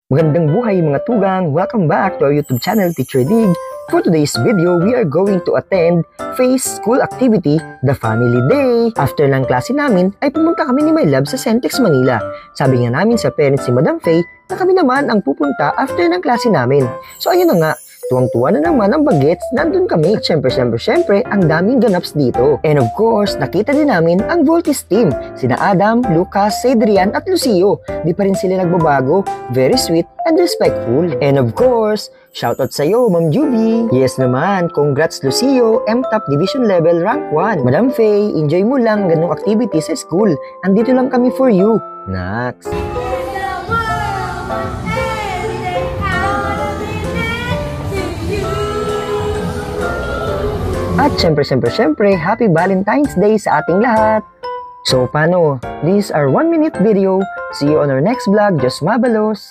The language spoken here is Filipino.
Magandang buhay mga tugang! Welcome back to our YouTube channel, Teacher Dig. For today's video, we are going to attend FACE School Activity, the Family Day. After ng klase namin, ay pumunta kami ni My Love sa Centex Manila. Sabi nga namin sa parents ni Madam Faye na kami naman ang pupunta after ng klase namin. So ayun na nga, tuwang-tuwa na naman ang bagets, nandun kami. At syempre, ang daming ganaps dito. And of course, nakita din namin ang Voltis team. Sina Adam, Lucas, Cedrian at Lucio. Di pa rin sila nagbabago. Very sweet and respectful. And of course, shoutout sa'yo, Ma'am Juby. Yes naman, congrats Lucio, M-Top Division Level Rank 1. Madam Faye, enjoy mo lang ganung activity sa school. Andito lang kami for you. Next. At syempre, Happy Valentine's Day sa ating lahat! So paano? These are 1-minute video. See you on our next vlog. Just mabalos!